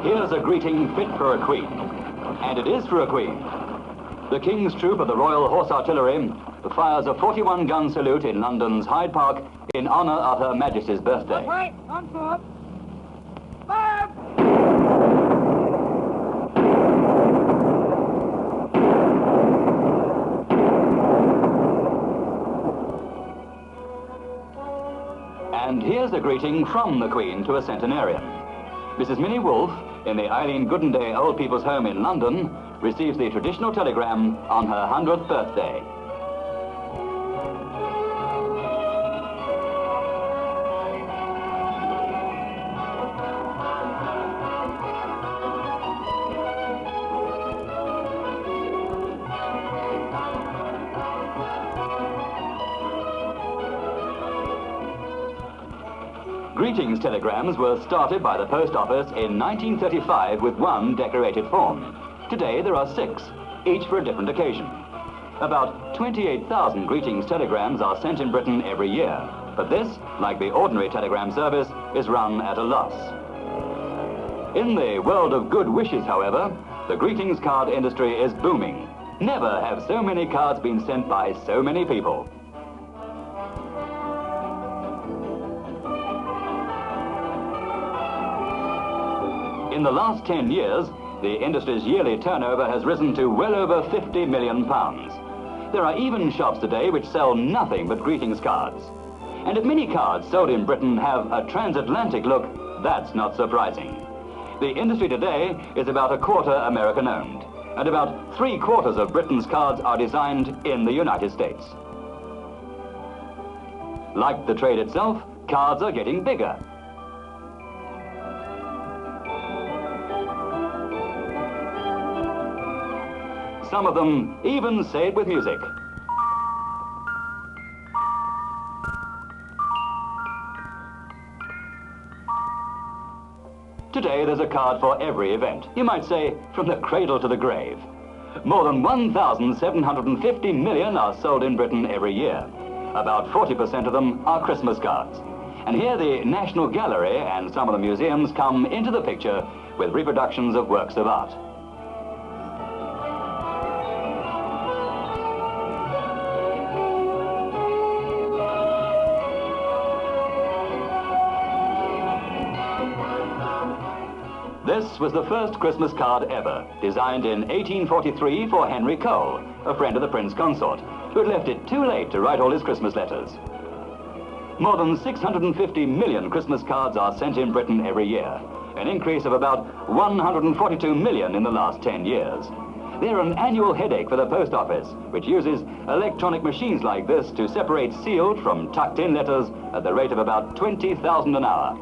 Here's a greeting fit for a queen, and it is for a queen. The King's Troop of the Royal Horse Artillery fires a 41-gun salute in London's Hyde Park in honour of Her Majesty's birthday. Right, on foot. Fire! And here's a greeting from the Queen to a centenarian. Mrs. Minnie Wolfe, in the Eileen Goodenday Old People's Home in London, receives the traditional telegram on her 100th birthday. Greetings telegrams were started by the Post Office in 1935 with one decorated form. Today there are 6, each for a different occasion. About 28,000 greetings telegrams are sent in Britain every year, but this, like the ordinary telegram service, is run at a loss. In the world of good wishes, however, the greetings card industry is booming. Never have so many cards been sent by so many people. In the last 10 years, the industry's yearly turnover has risen to well over £50 million. There are even shops today which sell nothing but greetings cards. And if many cards sold in Britain have a transatlantic look, that's not surprising. The industry today is about a quarter American-owned, and about 3/4 of Britain's cards are designed in the United States. Like the trade itself, cards are getting bigger. Some of them even say it with music. Today there's a card for every event. You might say, from the cradle to the grave. More than 1,750 million are sold in Britain every year. About 40% of them are Christmas cards. And here the National Gallery and some of the museums come into the picture with reproductions of works of art. This was the first Christmas card ever, designed in 1843 for Henry Cole, a friend of the Prince Consort, who had left it too late to write all his Christmas letters. More than 650 million Christmas cards are sent in Britain every year, an increase of about 142 million in the last 10 years. They're an annual headache for the Post Office, which uses electronic machines like this to separate sealed from tucked-in letters at the rate of about 20,000 an hour.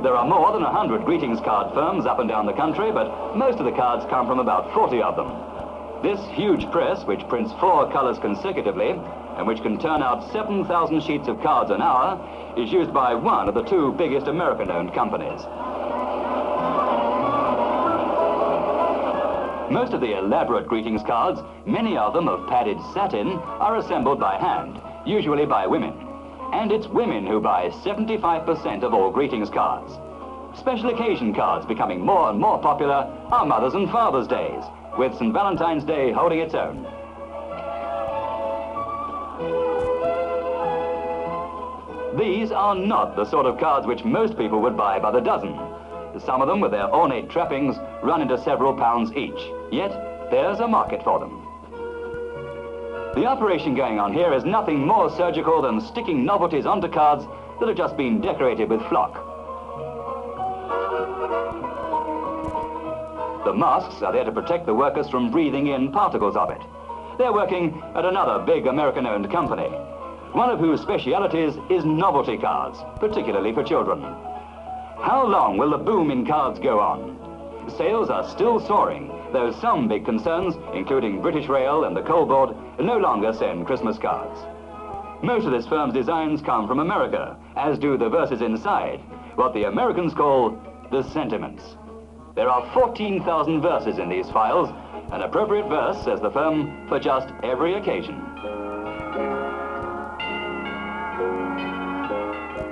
There are more than 100 greetings card firms up and down the country, but most of the cards come from about 40 of them. This huge press, which prints 4 colors consecutively, and which can turn out 7,000 sheets of cards an hour, is used by one of the 2 biggest American-owned companies. Most of the elaborate greetings cards, many of them of padded satin, are assembled by hand, usually by women. And it's women who buy 75% of all greetings cards. Special occasion cards becoming more and more popular are Mother's and Father's Days, with St. Valentine's Day holding its own. These are not the sort of cards which most people would buy by the dozen. Some of them, with their ornate trappings, run into several pounds each. Yet, there's a market for them. The operation going on here is nothing more surgical than sticking novelties onto cards that have just been decorated with flock. The masks are there to protect the workers from breathing in particles of it. They're working at another big American-owned company, one of whose specialities is novelty cards, particularly for children. How long will the boom in cards go on? Sales are still soaring, though some big concerns, including British Rail and the Coal Board, no longer send Christmas cards. Most of this firm's designs come from America, as do the verses inside, what the Americans call the sentiments. There are 14,000 verses in these files, an appropriate verse, says the firm, for just every occasion.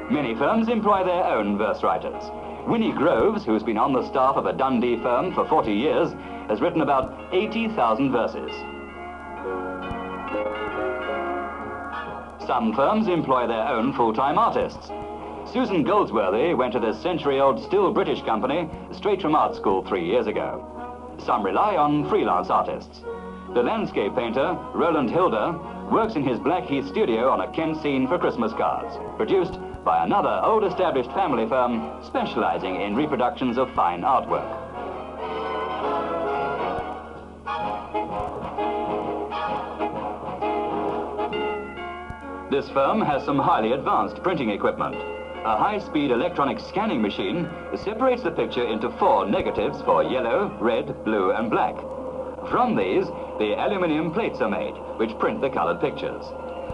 Many firms employ their own verse writers. Winnie Groves, who's been on the staff of a Dundee firm for 40 years, has written about 80,000 verses. Some firms employ their own full-time artists. Susan Goldsworthy went to this century-old still British company straight from art school 3 years ago. Some rely on freelance artists. The landscape painter, Roland Hilder, works in his Blackheath studio on a Kent scene for Christmas cards, produced by another old-established family firm specializing in reproductions of fine artwork. This firm has some highly advanced printing equipment. A high-speed electronic scanning machine separates the picture into 4 negatives for yellow, red, blue, and black. From these, the aluminium plates are made, which print the colored pictures.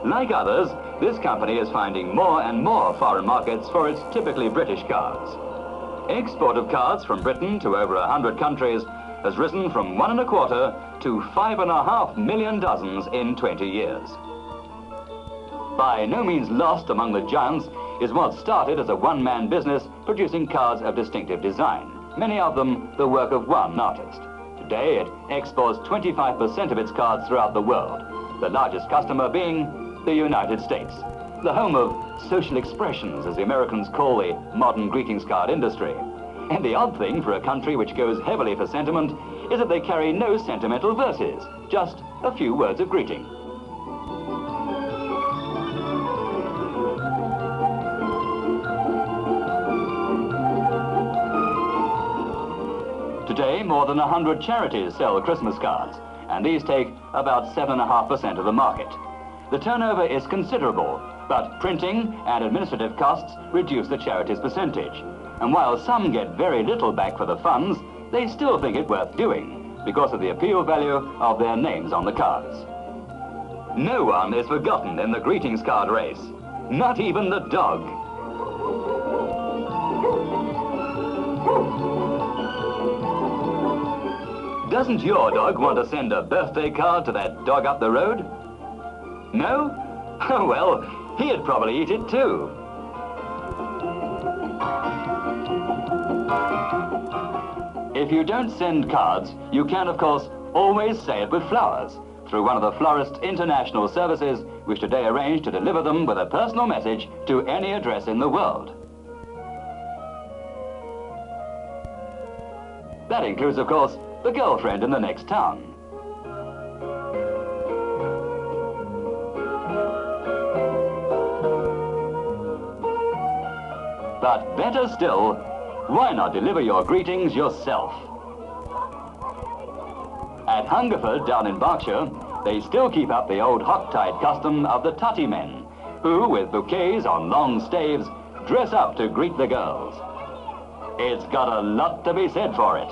Like others, this company is finding more and more foreign markets for its typically British cards. Export of cards from Britain to over 100 countries has risen from 1.25 to 5.5 million dozens in 20 years. By no means lost among the giants is what started as a one-man business producing cards of distinctive design, many of them the work of one artist. Today, it exports 25% of its cards throughout the world, the largest customer being the United States, the home of social expressions, as the Americans call the modern greetings card industry. And the odd thing for a country which goes heavily for sentiment is that they carry no sentimental verses, just a few words of greeting. Today, more than 100 charities sell Christmas cards, and these take about 7.5% of the market. The turnover is considerable, but printing and administrative costs reduce the charity's percentage. And while some get very little back for the funds, they still think it worth doing because of the appeal value of their names on the cards. No one is forgotten in the greetings card race, not even the dog. Doesn't your dog want to send a birthday card to that dog up the road? No? Well, he'd probably eat it too. If you don't send cards, you can, of course, always say it with flowers through one of the florist's international services, which today arrange to deliver them with a personal message to any address in the world. That includes, of course, the girlfriend in the next town. But better still, why not deliver your greetings yourself? At Hungerford, down in Berkshire, they still keep up the old Hocktide custom of the tutty men, who, with bouquets on long staves, dress up to greet the girls. It's got a lot to be said for it.